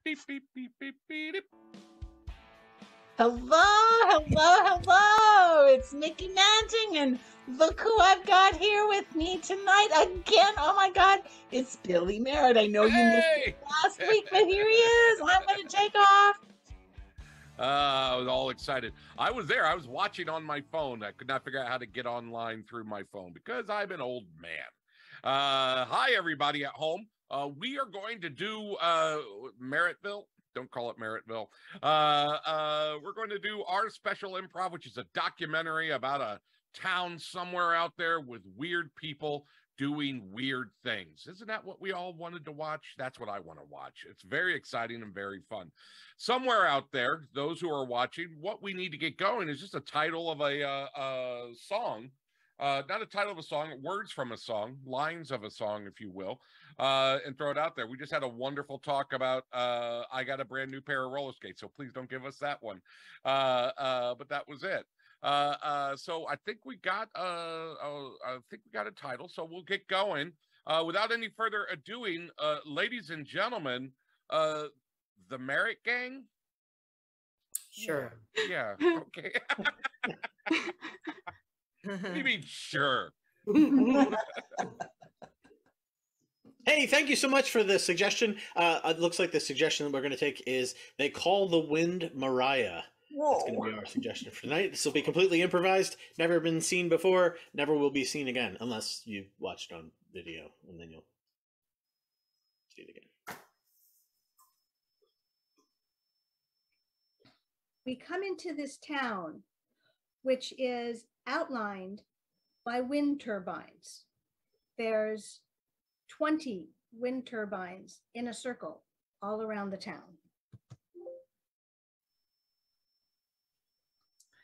beep, beep, beep, beep, beep, beep. Hello. It's Nikki Manting, and look who I've got here with me tonight again. Oh my God, it's Billy Merritt. I know you missed it last week, but here he is. I'm going to take off. I was all excited. I was there. I was watching on my phone. I could not figure out how to get online through my phone because I'm an old man. Hi, everybody at home. We are going to do Merrittville. Don't call it Merrittville. We're going to do our special improv, which is a documentary about a town somewhere out there with weird people doing weird things. Isn't that what we all wanted to watch? That's what I want to watch. It's very exciting and very fun. Somewhere out there, those who are watching, what we need to get going is just a title of a song. Not a title of a song, words from a song, lines of a song, if you will, and throw it out there. We just had a wonderful talk about I got a brand new pair of roller skates, so please don't give us that one. But that was it. So I think we got a title, so we'll get going. Without any further ado, ladies and gentlemen, the Merritt Gang. Sure. Yeah. Okay. What do you mean, sure? Hey, thank you so much for the suggestion. It looks like the suggestion that we're going to take is They Call the Wind Mariah. Whoa. That's going to be our suggestion for tonight. This will be completely improvised, never been seen before, never will be seen again, unless you watched on video, and then you'll see it again. We come into this town, which is outlined by wind turbines. There's 20 wind turbines in a circle all around the town.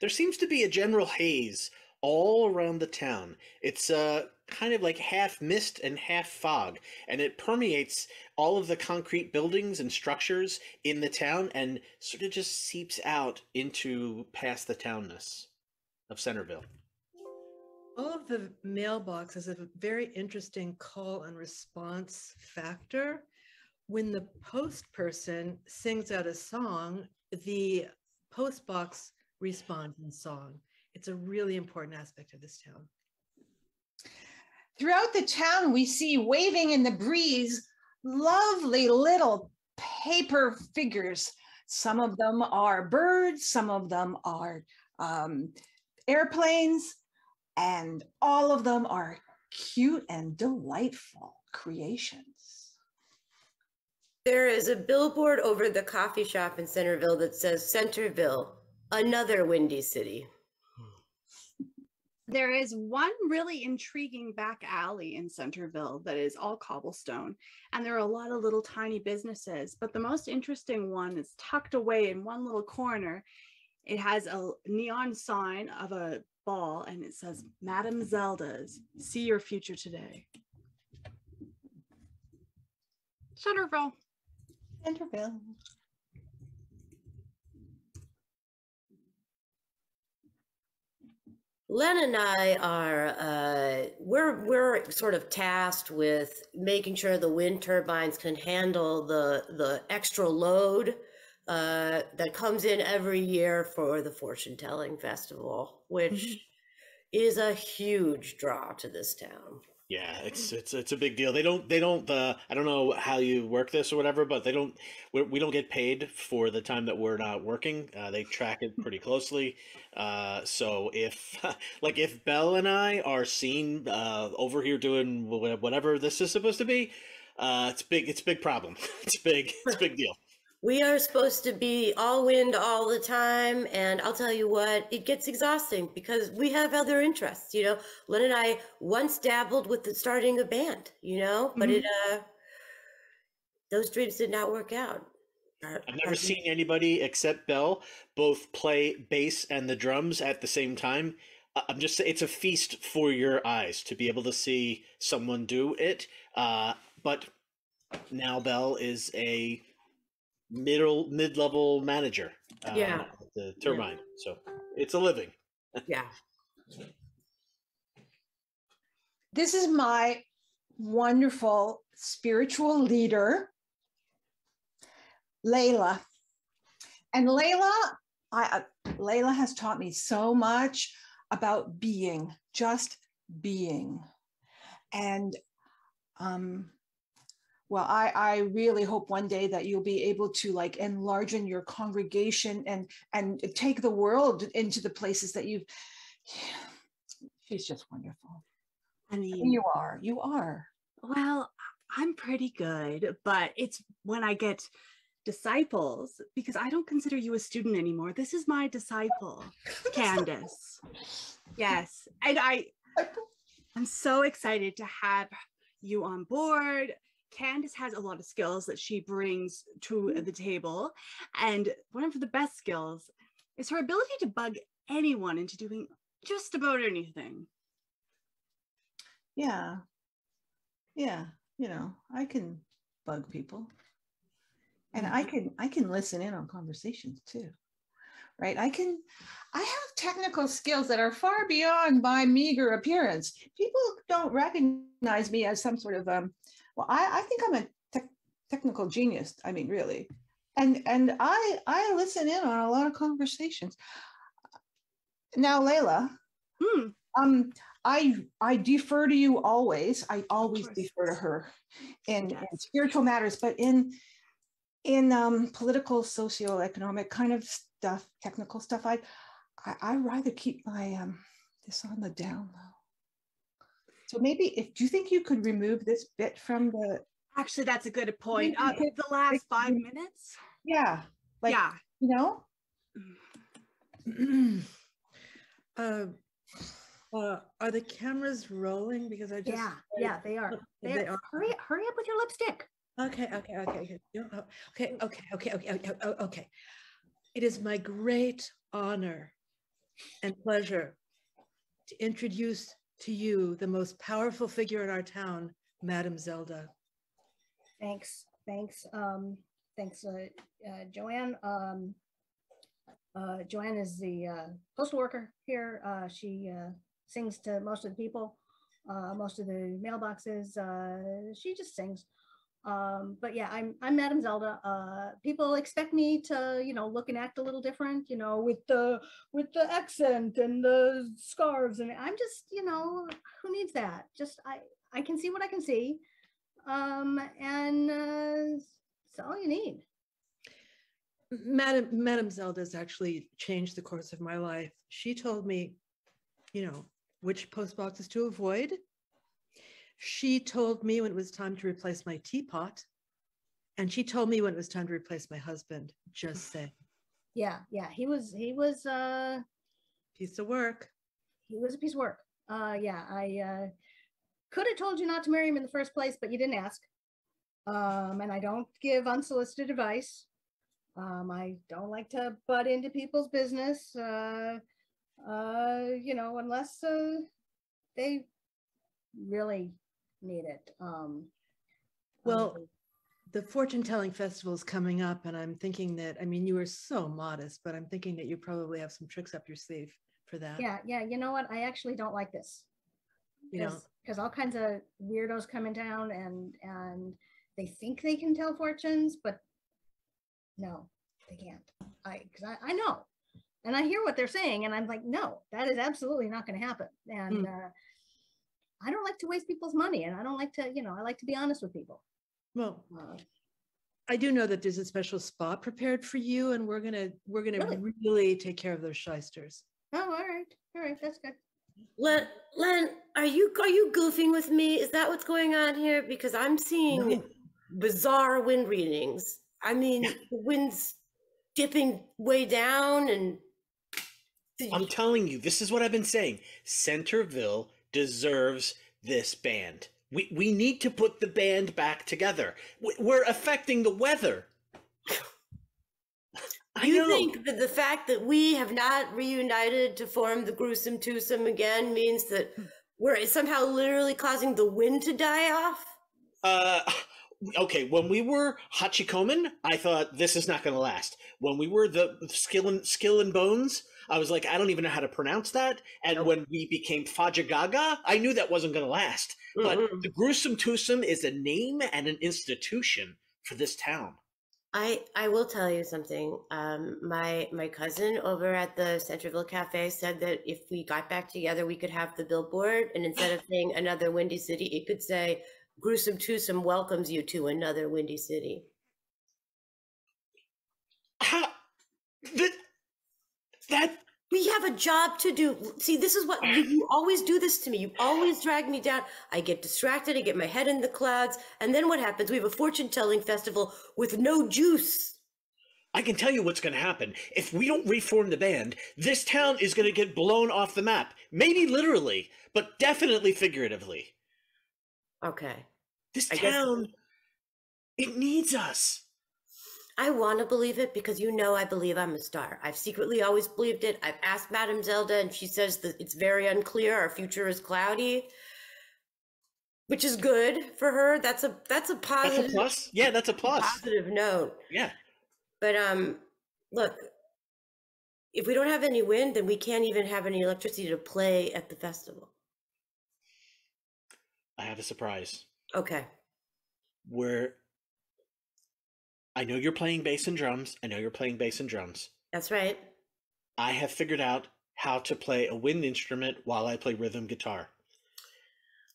There seems to be a general haze all around the town. It's kind of like half mist and half fog, and it permeates all of the concrete buildings and structures in the town and sort of just seeps out into past the townness of Centerville. All of the mailboxes have a very interesting call and response factor. When the post person sings out a song, the post box responds in song. It's a really important aspect of this town. Throughout the town, we see waving in the breeze lovely little paper figures. Some of them are birds, some of them are airplanes, and all of them are cute and delightful creations. There is a billboard over the coffee shop in Centerville that says Centerville, another windy city. There is one really intriguing back alley in Centerville that is all cobblestone, and there are a lot of little tiny businesses, but the most interesting one is tucked away in one little corner. It has a neon sign of a ball, and it says, Madame Zelda's, see your future today. Centerville. Centerville. Len and I are, we're sort of tasked with making sure the wind turbines can handle the extra load that comes in every year for the fortune telling festival, which is a huge draw to this town. Yeah, it's a big deal. They don't I don't know how you work this or whatever, but we don't get paid for the time that we're not working. They track it pretty closely. So if if Belle and I are seen over here doing whatever this is supposed to be, it's a big problem. It's a big deal. We are supposed to be all wind all the time, and I'll tell you what, it gets exhausting because we have other interests, you know. Len and I once dabbled with starting a band, you know, but those dreams did not work out. I've never seen anybody except Belle both play bass and the drums at the same time. I'm just saying, it's a feast for your eyes to be able to see someone do it. But now Belle is a mid-level manager at the turbine, so it's a living. Yeah. This is my wonderful spiritual leader, Layla. And Layla has taught me so much about being, just being. And well, I really hope one day that you'll be able to like enlarge in your congregation and take the world into the places that you've. She's just wonderful. I mean, you are. Well, I'm pretty good, but it's when I get disciples, because I don't consider you a student anymore. This is my disciple, Candace. Yes. And I'm so excited to have you on board. Candace has a lot of skills that she brings to the table. And one of the best skills is her ability to bug anyone into doing just about anything. Yeah. You know, I can bug people. And I can listen in on conversations too. Right? I have technical skills that are far beyond my meager appearance. People don't recognize me as some sort of well, I think I'm a technical genius. I mean, really. And I listen in on a lot of conversations. Now, Layla, I defer to you always. I always defer to her in spiritual matters, but in political, socioeconomic kind of stuff, technical stuff, I rather keep my this on the down low. So maybe do you think you could remove this bit from the? Actually, that's a good point. The last 5 minutes. Yeah. Like, yeah. You know. Are the cameras rolling? Because I just yeah they are. They are. Hurry up with your lipstick. Okay. It is my great honor and pleasure to introduce to you the most powerful figure in our town, Madame Zelda. Thanks, Joanne. Joanne is the postal worker here. She sings to most of the people, most of the mailboxes. She just sings. But yeah, I'm Madame Zelda. People expect me to, you know, look and act a little different, you know, with the accent and the scarves, and I'm just, you know, who needs that? Just I can see what I can see, and it's all you need. Madame Zelda has actually changed the course of my life. She told me, you know, which post boxes to avoid. She told me when it was time to replace my teapot, and she told me when it was time to replace my husband. Just say. Yeah, he was piece of work. He was a piece of work. Yeah, I could have told you not to marry him in the first place, but you didn't ask. And I don't give unsolicited advice. I don't like to butt into people's business, you know, unless they really need it. Well, the fortune telling festival is coming up, and I'm thinking that, I mean, you are so modest, but I'm thinking that you probably have some tricks up your sleeve for that. Yeah. You know what? I actually don't like this. Because all kinds of weirdos come in town and they think they can tell fortunes, but no, they can't. Because I know, and I hear what they're saying, and I'm like, no, that is absolutely not going to happen. And I don't like to waste people's money, and I don't like to, you know, I like to be honest with people. Well, I do know that there's a special spot prepared for you, and we're gonna really take care of those shysters. Oh, all right, that's good. Len, are you goofing with me? Is that what's going on here? Because I'm seeing bizarre wind readings. I mean, the wind's dipping way down, and I'm telling you, this is what I've been saying. Centerville deserves this band. We need to put the band back together. We're affecting the weather. You think that the fact that we have not reunited to form the Gruesome Twosome again means that we're somehow literally causing the wind to die off? Okay, when we were Hachikomen, I thought this is not going to last. When we were the Skill and Bones, I was like, I don't even know how to pronounce that. And when we became Fajagaga, I knew that wasn't going to last. But the Gruesome Twosome is a name and an institution for this town. I will tell you something. My cousin over at the Centerville Cafe said that if we got back together, we could have the billboard, and instead of saying another Windy City, it could say Gruesome Twosome welcomes you to another Windy City. How? That We have a job to do. See, this is what you always do this to me. You always drag me down. I get distracted. I get my head in the clouds. And then what happens? We have a fortune telling festival with no juice. I can tell you what's going to happen. If we don't reform the band, this town is going to get blown off the map. Maybe literally, but definitely figuratively. Okay. This I guess- town, it needs us. I want to believe it because I believe I'm a star. I've secretly always believed it. I've asked Madame Zelda and she says that it's very unclear. Our future is cloudy, which is good for her. That's a positive. That's a plus. Yeah, that's a plus. Positive note. Yeah. But look, if we don't have any wind, then we can't even have any electricity to play at the festival. I have a surprise. Okay. I know you're playing bass and drums. That's right. I have figured out how to play a wind instrument while I play rhythm guitar.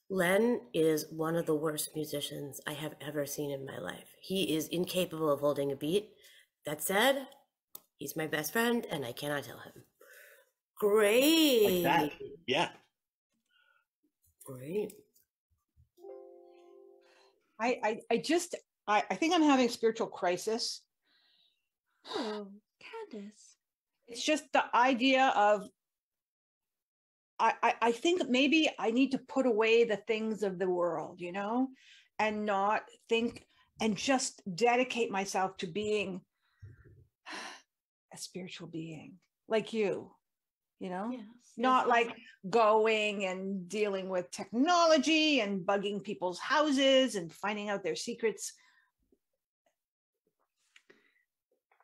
Len is one of the worst musicians I have ever seen in my life. He is incapable of holding a beat. That said, he's my best friend and I cannot tell him. Great. Like that. Yeah. Great. I think I'm having a spiritual crisis. Oh, Candace. It's just the idea of, I think maybe I need to put away the things of the world, and not think and just dedicate myself to being a spiritual being like you, Yes, not yes, like yes. going and dealing with technology and bugging people's houses and finding out their secrets.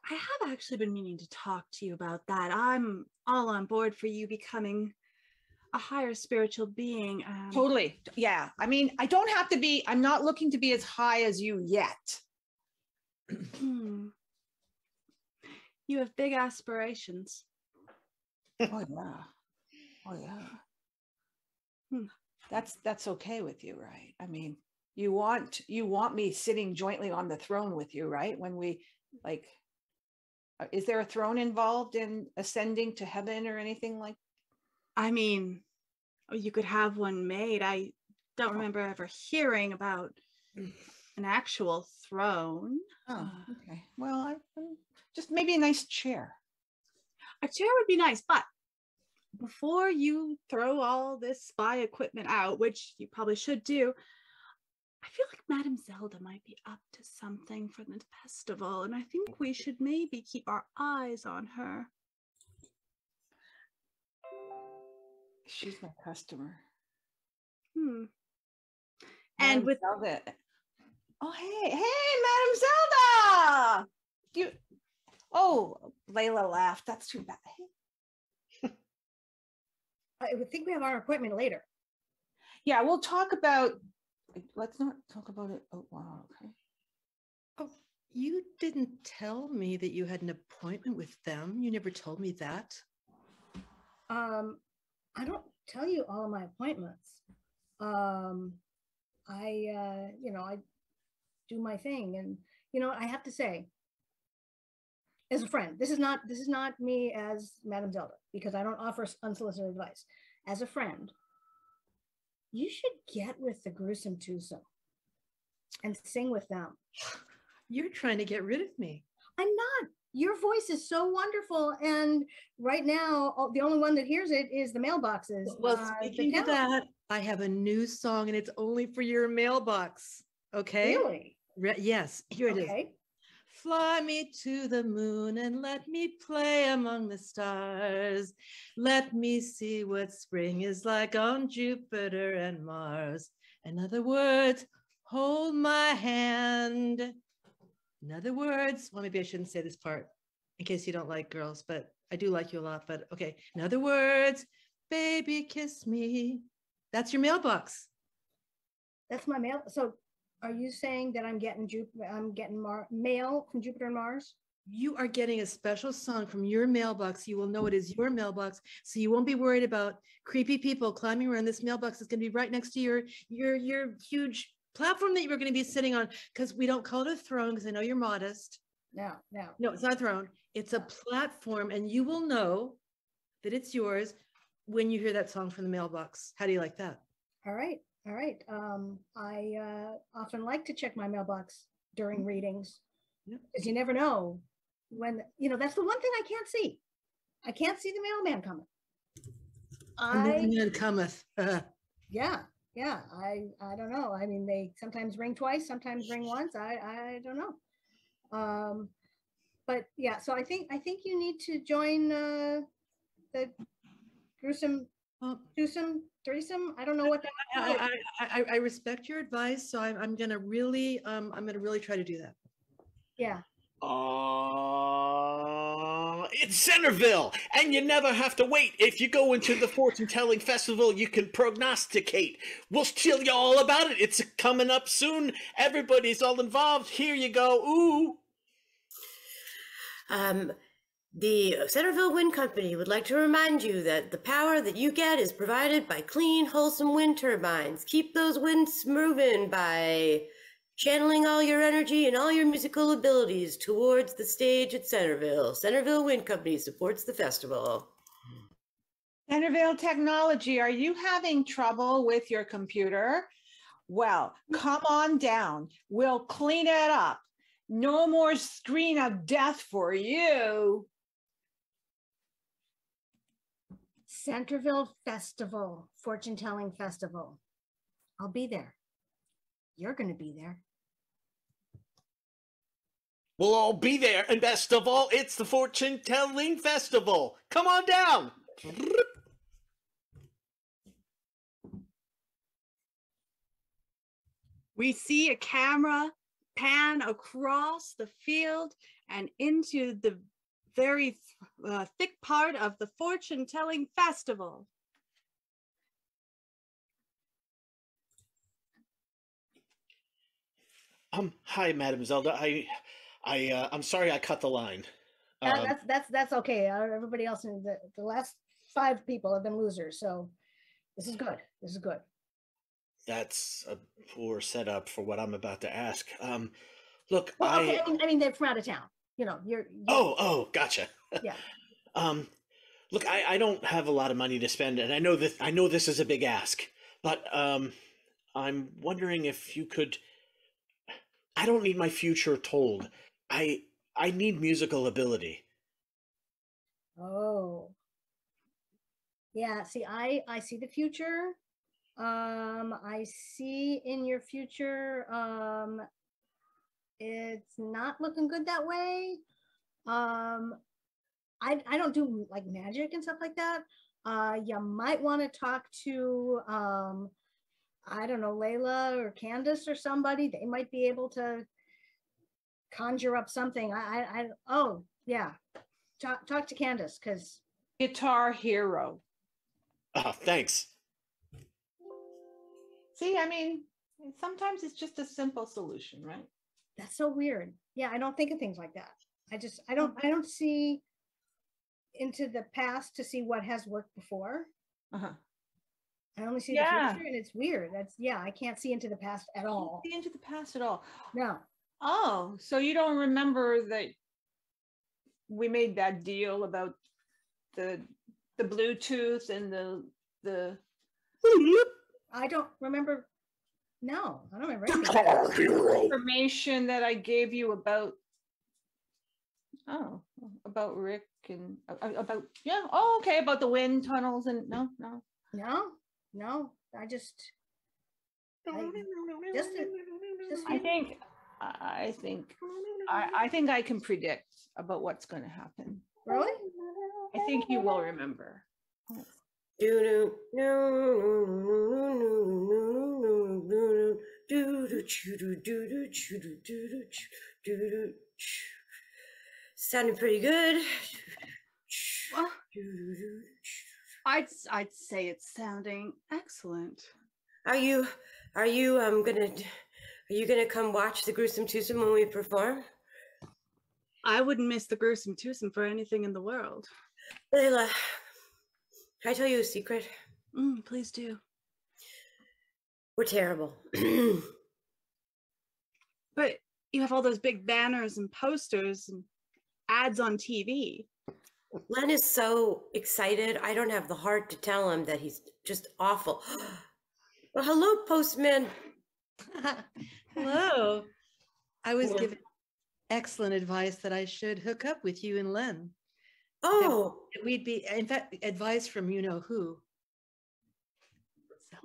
I have actually been meaning to talk to you about that. I'm all on board for you becoming a higher spiritual being. Totally. Yeah. I mean, I'm not looking to be as high as you yet. You have big aspirations. Oh yeah. Oh yeah. That's okay with you, right? I mean, you want me sitting jointly on the throne with you, right? When we is there a throne involved in ascending to heaven or anything like? I mean, you could have one made. I don't remember ever hearing about an actual throne. Oh, okay. Well, just maybe a nice chair. A chair would be nice, but before you throw all this spy equipment out, which you probably should do, I feel like Madame Zelda might be up to something for the festival, and I think we should maybe keep our eyes on her. She's my customer. And Madame with Zelda. Oh, hey, Madame Zelda! Oh, Layla laughed. That's too bad. I would think we have our appointment later. Yeah, we'll talk about. Let's not talk about it. Oh, wow. Okay. Oh, you didn't tell me that you had an appointment with them. You never told me that. I don't tell you all of my appointments. I do my thing, and I have to say, as a friend, this is not me as Madame Zelda, because I don't offer unsolicited advice. As a friend, you should get with the Gruesome Twosome and sing with them. You're trying to get rid of me. I'm not. Your voice is so wonderful, and right now, the only one that hears it is the mailboxes. Well, the speaking of town. that, I have a new song, and it's only for your mailbox. Okay? Really? Yes, here it is. Okay. Fly me to the moon and let me play among the stars. Let me see what spring is like on Jupiter and Mars. In other words, hold my hand. In other words, well, maybe I shouldn't say this part in case you don't like girls, but I do like you a lot, but okay. In other words, baby, kiss me. That's your mailbox. That's my mail. So Are you saying that I'm getting mail from Jupiter and Mars? You are getting a special song from your mailbox. You will know it is your mailbox, so you won't be worried about creepy people climbing around. This mailbox is going to be right next to your huge platform that you're going to be sitting on, because we don't call it a throne, because I know you're modest. No, it's not a throne. It's a platform, and you will know that it's yours when you hear that song from the mailbox. How do you like that? All right. I often like to check my mailbox during readings, because you never know when, that's the one thing I can't see. I can't see the mailman coming. The mailman cometh. Yeah. I don't know. I mean, they sometimes ring twice, sometimes ring once. I don't know. But yeah, so I think you need to join the gruesome twosome threesome. I don't know what that is. I respect your advice, so I'm gonna really try to do that. Yeah. It's Centerville, and you never have to wait. If you go into the fortune-telling festival, you can prognosticate. We'll tell you all about it. It's coming up soon. Everybody's all involved. Here you go. Ooh. The Centerville Wind Company would like to remind you that the power that you get is provided by clean, wholesome wind turbines. Keep those winds moving by channeling all your energy and all your musical abilities towards the stage at Centerville. Centerville Wind Company supports the festival. Centerville Technology, are you having trouble with your computer? Well, come on down. We'll clean it up. No more screen of death for you. Centerville Festival, fortune-telling festival. I'll be there. You're going to be there. We'll all be there, and best of all, it's the fortune-telling festival. Come on down. We see a camera pan across the field and into the very thick part of the fortune-telling festival. Hi, Madam Zelda. I'm sorry I cut the line. That's okay. Everybody else in the last 5 people have been losers, so this is good. This is good. That's a poor setup for what I'm about to ask. Look, well, okay, I mean, they're from out of town. You're Oh, gotcha. Yeah. Look, I don't have a lot of money to spend, and I know this is a big ask, but I'm wondering if you could. I don't need my future told. I need musical ability. Oh. Yeah, see, I see the future. I see in your future, it's not looking good that way. I don't do like magic and stuff like that. You might want to talk to, I don't know, Layla or Candace or somebody. They might be able to conjure up something. Oh yeah, talk to Candace, because Guitar Hero. Thanks. See, I mean, sometimes it's just a simple solution, right? That's so weird. Yeah, I don't think of things like that. I don't see into the past to see what has worked before. Uh-huh. I only see the future, and it's weird. I can't see into the past at all. See into the past at all. No. Oh, so you don't remember that we made that deal about the Bluetooth and the I don't remember. No, I don't remember anything. Information that I gave you about Rick and about about the wind tunnels and no. I think I can predict about what's going to happen. Really? I think you will remember. Sounding pretty good. Well, I'd say it's sounding excellent. Are you gonna Are you gonna come watch the Gruesome Twosome when we perform? I wouldn't miss the Gruesome Twosome for anything in the world. Layla, can I tell you a secret? Please do. We're terrible. But you have all those big banners and posters and ads on TV. Len is so excited. I don't have the heart to tell him that he's just awful. Well, hello, postman. Hello. I was given excellent advice that I should hook up with you and Len. Oh, That we'd be, in fact, advice from you know who.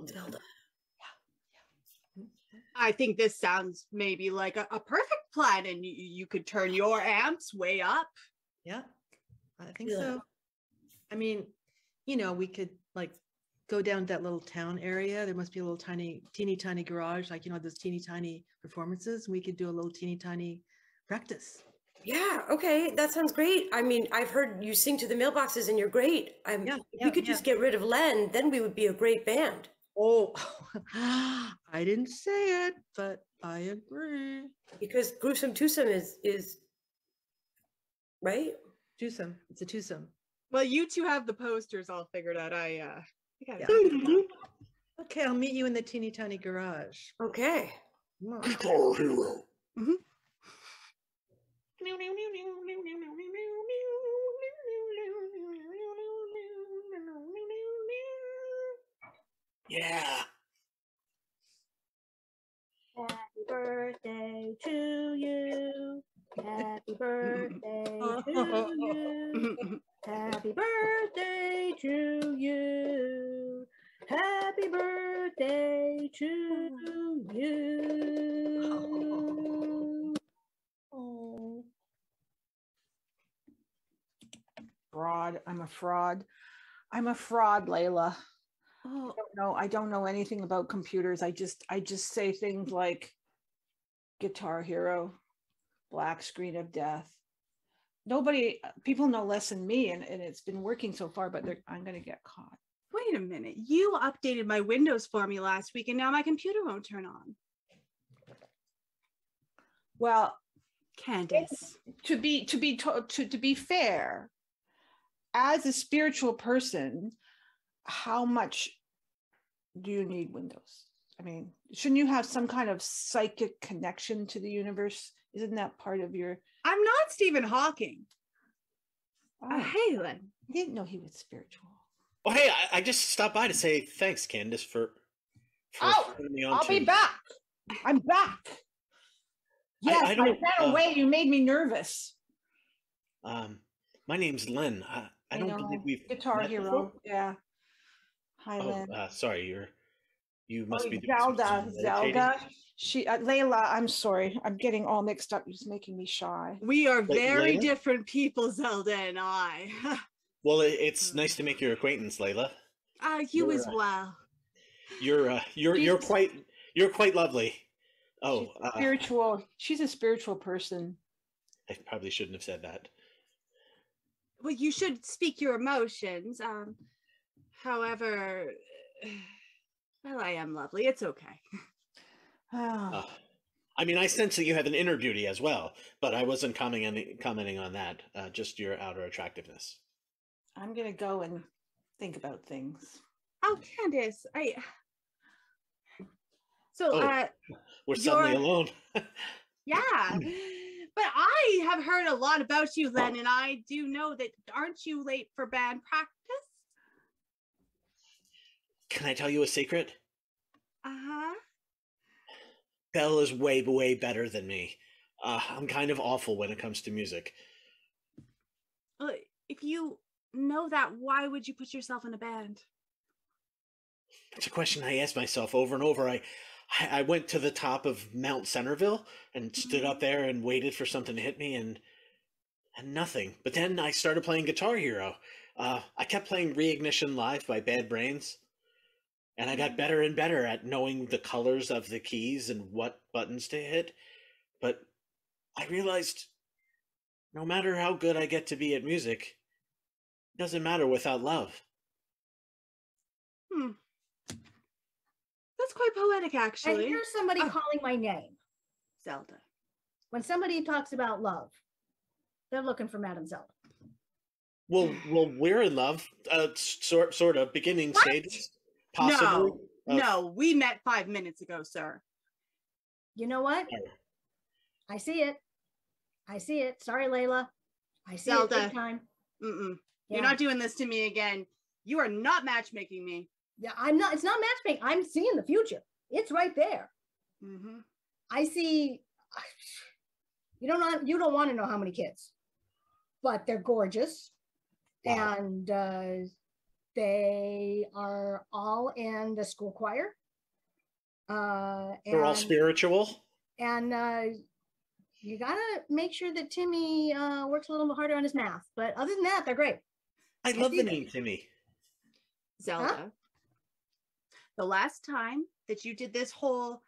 Zelda. I think this sounds maybe like a perfect plan, and you could turn your amps way up. Yeah, I think so. I mean, you know, we could like go down to that little town area. There must be a little teeny tiny garage, like, you know, those teeny tiny performances. We could do a little teeny tiny practice. Yeah, okay, that sounds great. I mean, I've heard you sing to the mailboxes and you're great. If we could just get rid of Len, then we would be a great band. Oh, I didn't say it, but I agree. Because Gruesome Twosome is right? Twosome. It's a twosome. Well, you two have the posters all figured out. I got Okay, I'll meet you in the teeny tiny garage. Okay. Guitar Hero. Yeah. Happy birthday to you. Happy birthday to you. Happy birthday to you. Happy birthday to you. Oh. Fraud. I'm a fraud. I'm a fraud, Layla. Oh. I don't know anything about computers. I just say things like Guitar Hero, black screen of death. People know less than me, and it's been working so far, but I'm going to get caught. Wait a minute. You updated my Windows for me last week, and now my computer won't turn on. Well, Candace. to be fair, as a spiritual person, how much do you need Windows? I mean, shouldn't you have some kind of psychic connection to the universe? Isn't that part of your... I'm not Stephen Hawking. Oh, Hey, Len. I didn't know he was spiritual. Oh, hey, I just stopped by to say thanks, Candace, for putting me on. I'll be back. I'm back. Yes, I ran away. You made me nervous. My name's Len. I don't believe we've Guitar met Hero. before. Yeah. Hi, Len. Sorry, you must be Zelda. Zelda. She, Layla. I'm sorry. I'm getting all mixed up. It's making me shy. We are very Layla? different people, Zelda and I. Well, it's nice to make your acquaintance, Layla. You as well. You're quite lovely. Oh, she's spiritual. She's a spiritual person. I probably shouldn't have said that. Well, you should speak your emotions. However, well, I am lovely. It's okay. I mean, I sense that you have an inner beauty as well, but I wasn't commenting on that. Just your outer attractiveness. I'm gonna go and think about things. Oh, Candace, We're suddenly alone. Yeah. But I have heard a lot about you, Len, and I do know that aren't you late for band practice? Can I tell you a secret? Uh-huh. Belle is way, way better than me. I'm kind of awful when it comes to music. Well, if you know that, why would you put yourself in a band? It's a question I ask myself over and over. I went to the top of Mount Centerville and stood up there and waited for something to hit me and nothing. But then I started playing Guitar Hero. I kept playing Reignition Live by Bad Brains. And I got better and better at knowing the colors of the keys and what buttons to hit. But I realized no matter how good I get to be at music, it doesn't matter without love. That's was quite poetic, And actually. here's somebody calling my name. Zelda. When somebody talks about love, they're looking for Madame Zelda. Well, we're in love, sort of beginning What? stages, possibly. No, we met 5 minutes ago, sir. You know what? I see it. I see it. Sorry, Layla. I see Zelda. it big time. Mm-mm. Yeah. You're not doing this to me again. You are not matchmaking me. Yeah, I'm not. It's not matchmaking. I'm seeing the future. It's right there. Mm-hmm. I see. You don't want to know how many kids, but they're gorgeous, Wow. and they are all in the school choir. They're all spiritual. And you gotta make sure that Timmy works a little harder on his math. But other than that, they're great. I love the name Timmy. Zelda, the last time that you did this whole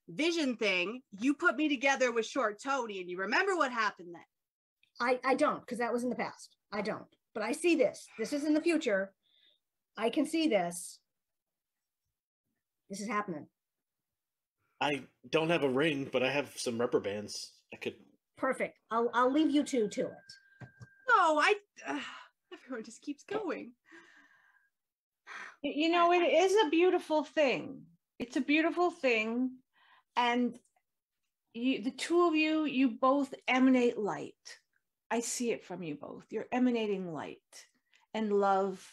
vision thing, you put me together with Short Tony, and you remember what happened then? I don't, because that was in the past. I don't. But I see this. This is in the future. I can see this. This is happening. I don't have a ring, but I have some rubber bands. I could. Perfect. I'll leave you two to it. No, everyone just keeps going. You know, it is a beautiful thing. It's a beautiful thing. And the two of you, you both emanate light. I see it from you both. You're emanating light and love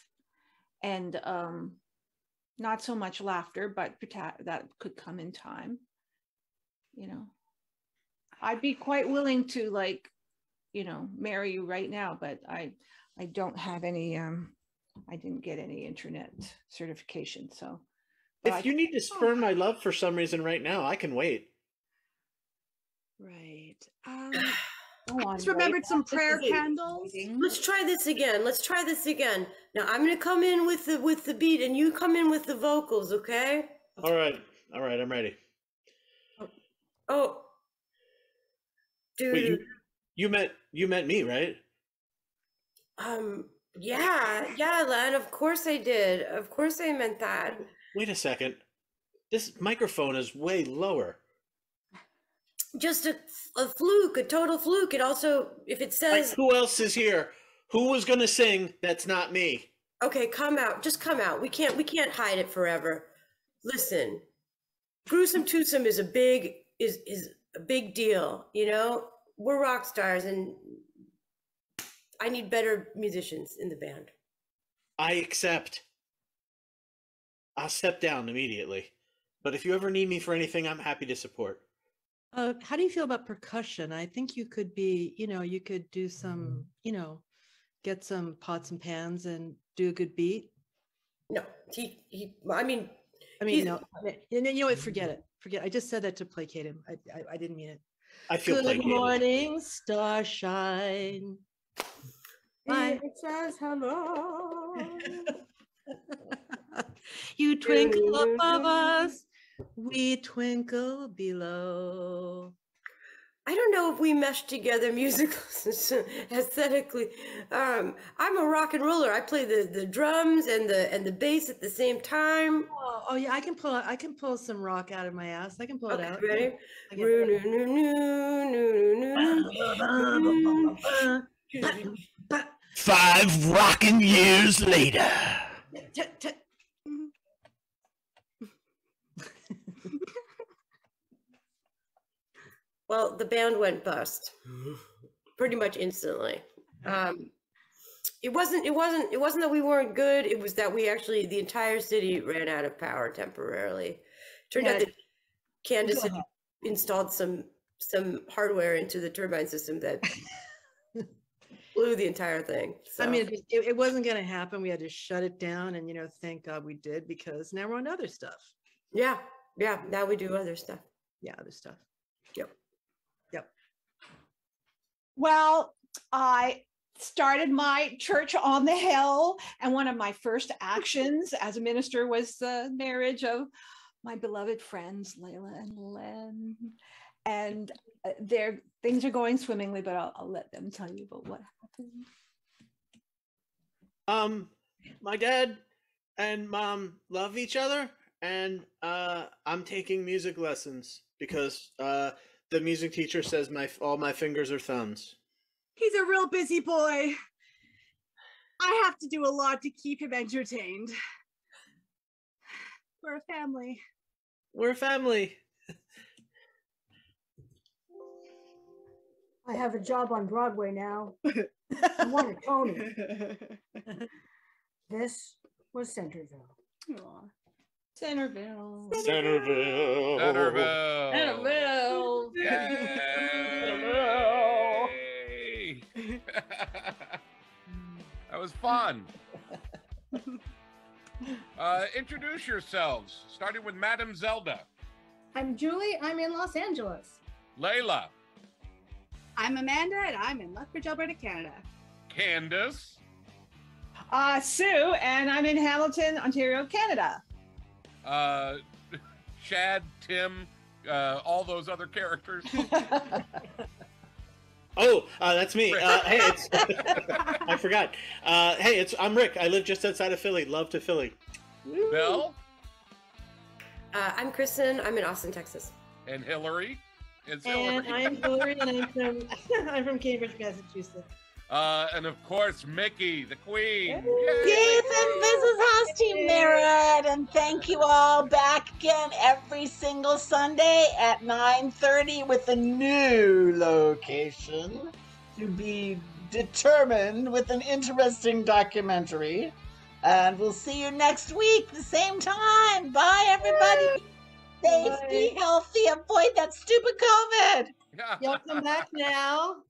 and not so much laughter, but that could come in time. You know, I'd be quite willing to, like, you know, marry you right now, but I don't have any, I didn't get any internet certification. So if you need to spur my love for some reason right now, I can wait. Right. I just remembered some prayer candles. Let's try this again. Let's try this again. Now I'm gonna come in with the beat, and you come in with the vocals, okay? All right, I'm ready. Oh, dude. Wait, you met me, right? Yeah, Len. Of course I did. Of course I meant that. Wait a second. This microphone is way lower. Just a fluke, a total fluke. It also, if it says, like, who else is here? Who was gonna sing? That's not me. Okay, come out. Just come out. We can't hide it forever. Listen, Gruesome Twosome is a big deal. You know, we're rock stars, and I need better musicians in the band. I accept. I'll step down immediately. But if you ever need me for anything, I'm happy to support. How do you feel about percussion? I think you could be, you know, you could do some, you know, get some pots and pans and do a good beat. No, I mean, no, you know what? Forget it. I just said that to placate him. I didn't mean it. I feel Good placated. morning, starshine. It says hello. You twinkle above us, we twinkle below. I don't know if we mesh together musically, aesthetically. I'm a rock and roller. I play the drums and the bass at the same time. Oh yeah, I can pull some rock out of my ass. I can pull it out. Ready? Okay. 5 rocking years later. Well, the band went bust pretty much instantly. It wasn't that we weren't good. It was that the entire city ran out of power temporarily. Turned out that Candace had installed some hardware into the turbine system that blew the entire thing. So. I mean, it wasn't going to happen. We had to shut it down, and thank God we did, because now we're on other stuff. Yeah. Now we do other stuff. Yeah, other stuff. Yep. Well, I started my church on the hill, and one of my first actions as a minister was the marriage of my beloved friends Layla and Len, and things are going swimmingly, but I'll let them tell you about what happened. My dad and mom love each other, and I'm taking music lessons because the music teacher says all my fingers are thumbs. He's a real busy boy. I have to do a lot to keep him entertained. We're a family. We're a family. I have a job on Broadway now. I want a Tony. This was Centerville. Aw. Centerville. Centerville. Centerville. Centerville. Yay! That was fun. Introduce yourselves, starting with Madam Zelda. I'm Julie. I'm in Los Angeles. Layla. I'm Amanda, and I'm in Lethbridge, Alberta, Canada. Candace. Sue, and I'm in Hamilton, Ontario, Canada. Chad, Tim, all those other characters. Oh, that's me. Hey, it's I forgot. Hey, I'm Rick. I live just outside of Philly. Love to Philly. Bill. I'm Kristen. I'm in Austin, Texas. And Hillary. And I'm Hillary, and I'm from Cambridge, Massachusetts. And of course, Mickey, the queen. Yes, and this is House Team Merritt, and thank you all. Back again every single Sunday at 9:30 with a new location to be determined with an interesting documentary. And we'll see you next week, the same time. Bye, everybody. Be safe, be healthy, avoid that stupid COVID. Y'all come back now.